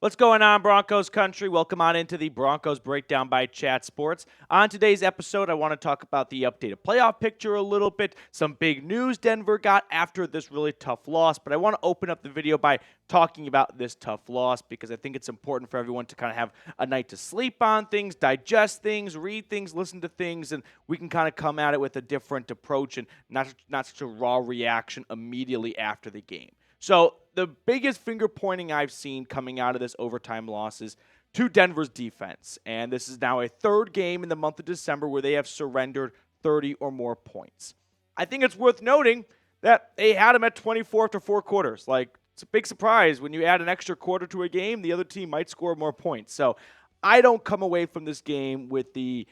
What's going on, Broncos country? Welcome on into the Broncos Breakdown by Chat Sports. On today's episode, I want to talk about the updated playoff picture a little bit, some big news Denver got after this really tough loss, but I want to open up the video by talking about this tough loss because I think it's important for everyone to kind of have a night to sleep on things, digest things, read things, listen to things, and we can kind of come at it with a different approach and not such a raw reaction immediately after the game. So the biggest finger pointing I've seen coming out of this overtime loss is to Denver's defense. And this is now a third game in the month of December where they have surrendered 30 or more points. I think it's worth noting that they had them at 24 after 4 quarters. Like, it's a big surprise when you add an extra quarter to a game, the other team might score more points. So I don't come away from this game with the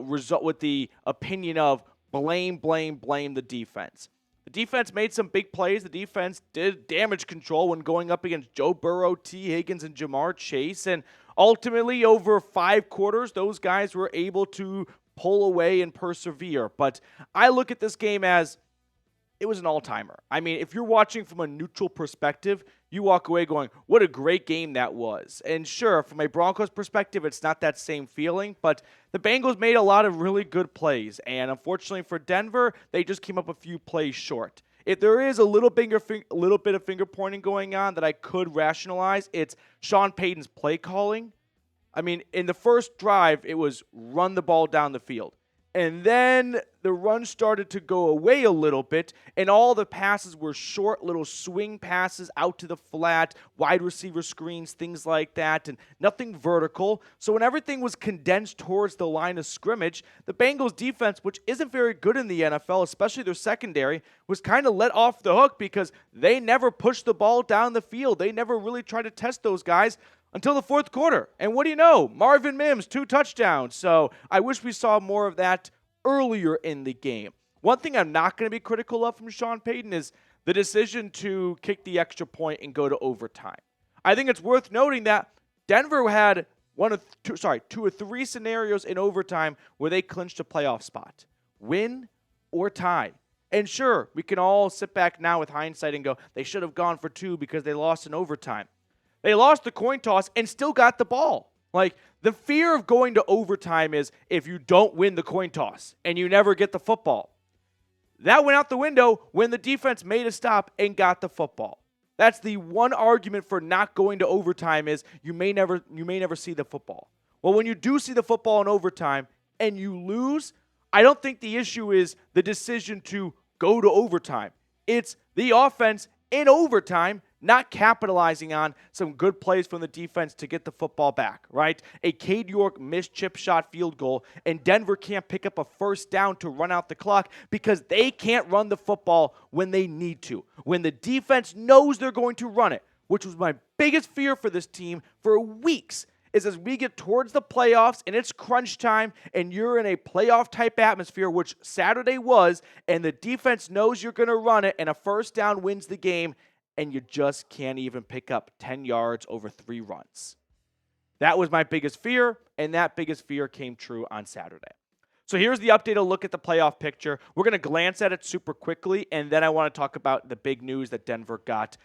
result, with the opinion of blame the defense. The defense made some big plays. The defense did damage control when going up against Joe Burrow, T. Higgins, and Jamar Chase. And ultimately, over 5 quarters, those guys were able to pull away and persevere. But I look at this game as it was an all-timer. I mean, if you're watching from a neutral perspective, you walk away going, what a great game that was. And sure, from a Broncos perspective, it's not that same feeling, but the Bengals made a lot of really good plays. And unfortunately for Denver, they just came up a few plays short. If there is a little bit of finger pointing going on that I could rationalize, it's Sean Payton's play calling. I mean, in the first drive, it was run the ball down the field. And then the run started to go away a little bit, and all the passes were short little swing passes out to the flat, wide receiver screens, things like that, and nothing vertical. So when everything was condensed towards the line of scrimmage, the Bengals defense, which isn't very good in the NFL, especially their secondary, was kind of let off the hook because they never pushed the ball down the field. They never really tried to test those guys until the fourth quarter. And what do you know? Marvin Mims, 2 touchdowns. So I wish we saw more of that earlier in the game. One thing I'm not going to be critical of from Sean Payton is the decision to kick the extra point and go to overtime. I think it's worth noting that Denver had 2 or 3 scenarios in overtime where they clinched a playoff spot. Win or tie. And sure, we can all sit back now with hindsight and go, they should have gone for 2 because they lost in overtime. They lost the coin toss and still got the ball. Like, the fear of going to overtime is if you don't win the coin toss and you never get the football. That went out the window when the defense made a stop and got the football. That's the one argument for not going to overtime is you may never see the football. Well, when you do see the football in overtime and you lose, I don't think the issue is the decision to go to overtime. It's the offense in overtime not capitalizing on some good plays from the defense to get the football back, right? A Cade York missed chip shot field goal, and Denver can't pick up a first down to run out the clock because they can't run the football when they need to. When the defense knows they're going to run it, which was my biggest fear for this team for weeks, is as we get towards the playoffs and it's crunch time and you're in a playoff-type atmosphere, which Saturday was, and the defense knows you're going to run it and a first down wins the game, and you just can't even pick up 10 yards over 3 runs. That was my biggest fear, and that biggest fear came true on Saturday. So here's the updated look at the playoff picture. We're going to glance at it super quickly, and then I want to talk about the big news that Denver got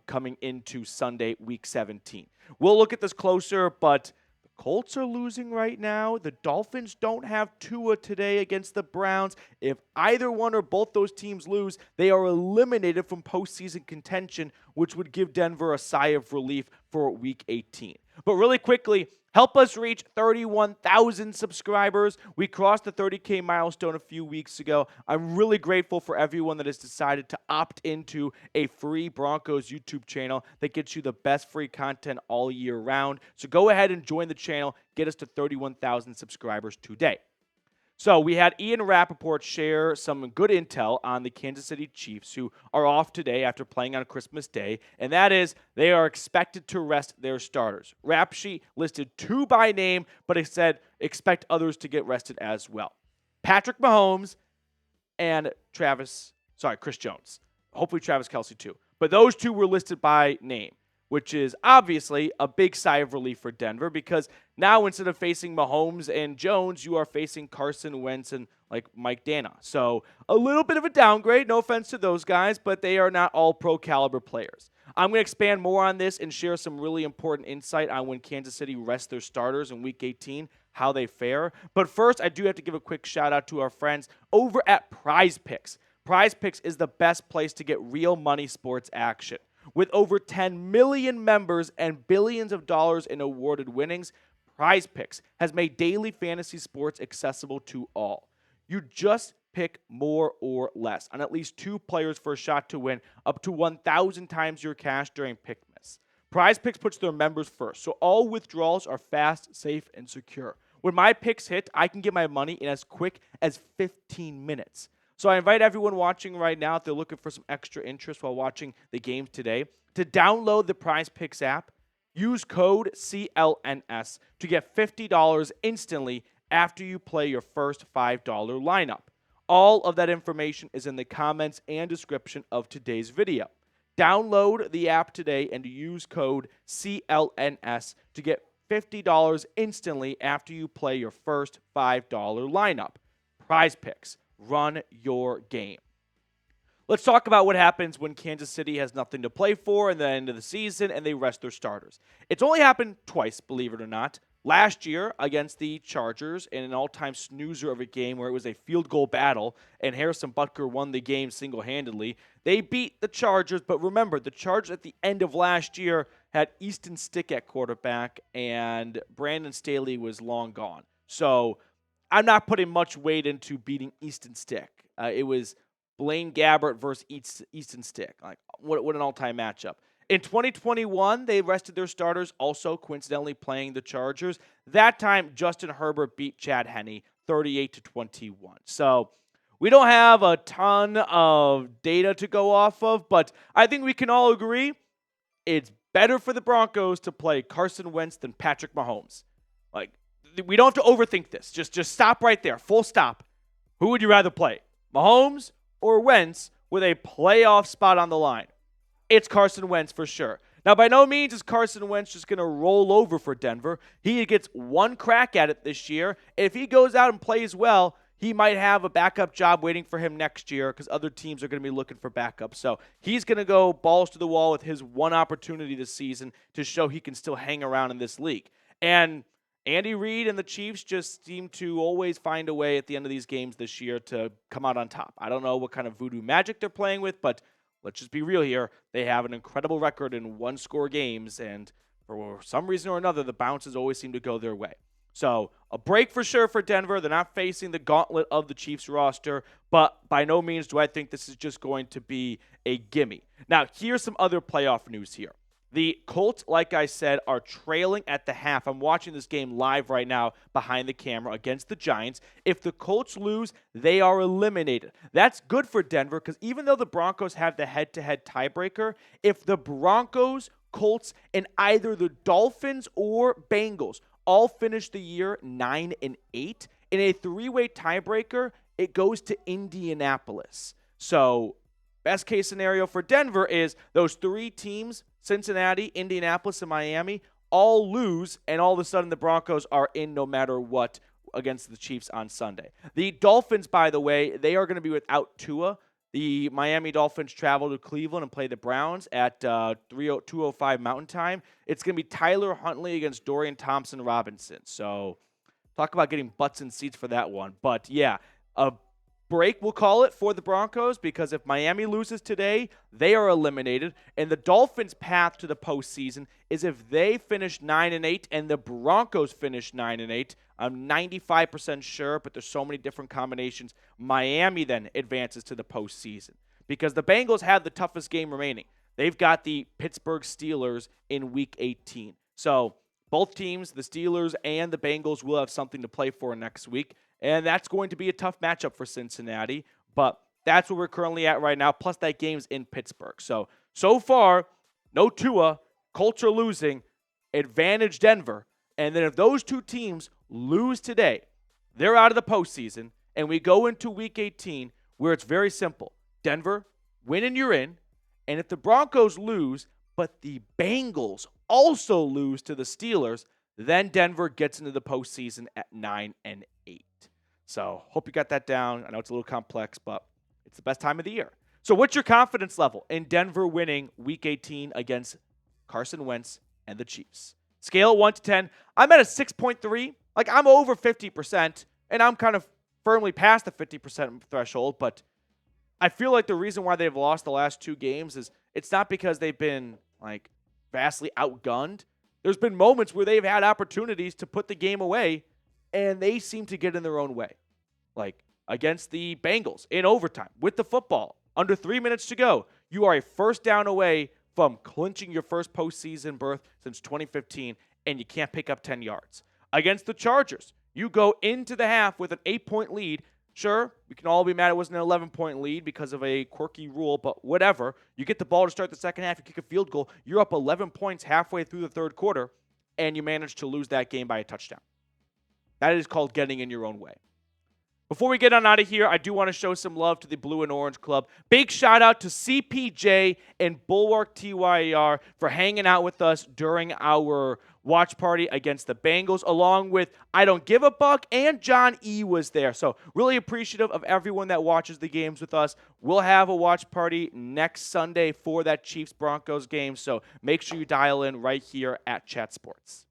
coming into Sunday, Week 17. We'll look at this closer, but the Colts are losing right now. The Dolphins don't have Tua today against the Browns. If either one or both those teams lose, they are eliminated from postseason contention, which would give Denver a sigh of relief for Week 18. But really quickly, help us reach 31,000 subscribers. We crossed the 30K milestone a few weeks ago. I'm really grateful for everyone that has decided to opt into a free Broncos YouTube channel that gets you the best free content all year round. So go ahead and join the channel. Get us to 31,000 subscribers today. So we had Ian Rappaport share some good intel on the Kansas City Chiefs, who are off today after playing on Christmas Day, and that is they are expected to rest their starters. Rap Sheet listed 2 by name, but it said expect others to get rested as well. Patrick Mahomes and Chris Jones. Hopefully Travis Kelce too. But those 2 were listed by name. which is obviously a big sigh of relief for Denver because now instead of facing Mahomes and Jones, you are facing Carson Wentz and like Mike Dana. So a little bit of a downgrade, no offense to those guys, but they are not all pro caliber players. I'm going to expand more on this and share some really important insight on when Kansas City rests their starters in Week 18, how they fare. But first, I do have to give a quick shout out to our friends over at Prize Picks. Prize Picks is the best place to get real money sports action. With over 10 million members and billions of dollars in awarded winnings, Prize Picks has made daily fantasy sports accessible to all. You just pick more or less on at least 2 players for a shot to win up to 1,000 times your cash during Pickmas. Prize Picks puts their members first, so all withdrawals are fast, safe, and secure. When my picks hit, I can get my money in as quick as 15 minutes. So I invite everyone watching right now, if they're looking for some extra interest while watching the game today, to download the Prize Picks app, use code CLNS to get $50 instantly after you play your first $5 lineup. All of that information is in the comments and description of today's video. Download the app today and use code CLNS to get $50 instantly after you play your first $5 lineup. Prize Picks. Run your game. Let's talk about what happens when Kansas City has nothing to play for at the end of the season and they rest their starters. It's only happened twice, believe it or not. Last year against the Chargers in an all-time snoozer of a game where it was a field goal battle and Harrison Butker won the game single-handedly. They beat the Chargers, but remember, the Chargers at the end of last year had Easton Stick at quarterback and Brandon Staley was long gone. So I'm not putting much weight into beating Easton Stick. It was Blaine Gabbert versus Easton Stick. Like, what an all-time matchup. In 2021, they rested their starters, also coincidentally playing the Chargers. That time, Justin Herbert beat Chad Henne 38-21. So we don't have a ton of data to go off of, but I think we can all agree it's better for the Broncos to play Carson Wentz than Patrick Mahomes. Like, we don't have to overthink this. Just stop right there. Full stop. Who would you rather play, Mahomes or Wentz with a playoff spot on the line? It's Carson Wentz for sure. Now, by no means is Carson Wentz just going to roll over for Denver. He gets one crack at it this year. If he goes out and plays well, he might have a backup job waiting for him next year because other teams are going to be looking for backups. So he's going to go balls to the wall with his one opportunity this season to show he can still hang around in this league. And Andy Reid and the Chiefs just seem to always find a way at the end of these games this year to come out on top. I don't know what kind of voodoo magic they're playing with, but let's just be real here. They have an incredible record in one-score games, and for some reason or another, the bounces always seem to go their way. So a break for sure for Denver. They're not facing the gauntlet of the Chiefs roster, but by no means do I think this is just going to be a gimme. Now, here's some other playoff news here. The Colts, like I said, are trailing at the half. I'm watching this game live right now behind the camera against the Giants. If the Colts lose, they are eliminated. That's good for Denver because even though the Broncos have the head-to-head tiebreaker, if the Broncos, Colts, and either the Dolphins or Bengals all finish the year 9-8, in a 3-way tiebreaker, it goes to Indianapolis. So best case scenario for Denver is those 3 teams, Cincinnati, Indianapolis, and Miami, all lose, and all of a sudden the Broncos are in no matter what against the Chiefs on Sunday. The Dolphins, by the way, they are going to be without Tua. The Miami Dolphins travel to Cleveland and play the Browns at 2:05 Mountain Time. It's going to be Tyler Huntley against Dorian Thompson-Robinson. So talk about getting butts in seats for that one. But, yeah, a break, we'll call it, for the Broncos because if Miami loses today, they are eliminated. And the Dolphins' path to the postseason is if they finish 9-8 and the Broncos finish 9-8. I'm 95% sure, but there's so many different combinations. Miami then advances to the postseason because the Bengals have the toughest game remaining. They've got the Pittsburgh Steelers in Week 18. So both teams, the Steelers and the Bengals, will have something to play for next week. And that's going to be a tough matchup for Cincinnati. But that's where we're currently at right now. Plus, that game's in Pittsburgh. So far, no Tua. Colts are losing. Advantage Denver. And then if those 2 teams lose today, they're out of the postseason. And we go into Week 18 where it's very simple. Denver, win and you're in. And if the Broncos lose, but the Bengals also lose to the Steelers, then Denver gets into the postseason at 9-8. So hope you got that down. I know it's a little complex, but it's the best time of the year. So what's your confidence level in Denver winning Week 18 against Carson Wentz and the Chiefs? Scale 1 to 10. I'm at a 6.3. Like, I'm over 50%, and I'm kind of firmly past the 50% threshold, but I feel like the reason why they've lost the last 2 games is it's not because they've been, like, vastly outgunned. There's been moments where they've had opportunities to put the game away, and they seem to get in their own way. Like, against the Bengals in overtime with the football, under 3 minutes to go, you are a first down away from clinching your first postseason berth since 2015, and you can't pick up 10 yards. Against the Chargers, you go into the half with an 8-point lead. Sure, we can all be mad it wasn't an 11-point lead because of a quirky rule, but whatever. You get the ball to start the second half, you kick a field goal, you're up 11 points halfway through the third quarter, and you manage to lose that game by a touchdown. That is called getting in your own way. Before we get on out of here, I do want to show some love to the Blue and Orange Club. Big shout out to CPJ and Bulwark TYR for hanging out with us during our watch party against the Bengals, along with I Don't Give a Buck, and John E. was there. So really appreciative of everyone that watches the games with us. We'll have a watch party next Sunday for that Chiefs-Broncos game, so make sure you dial in right here at Chat Sports.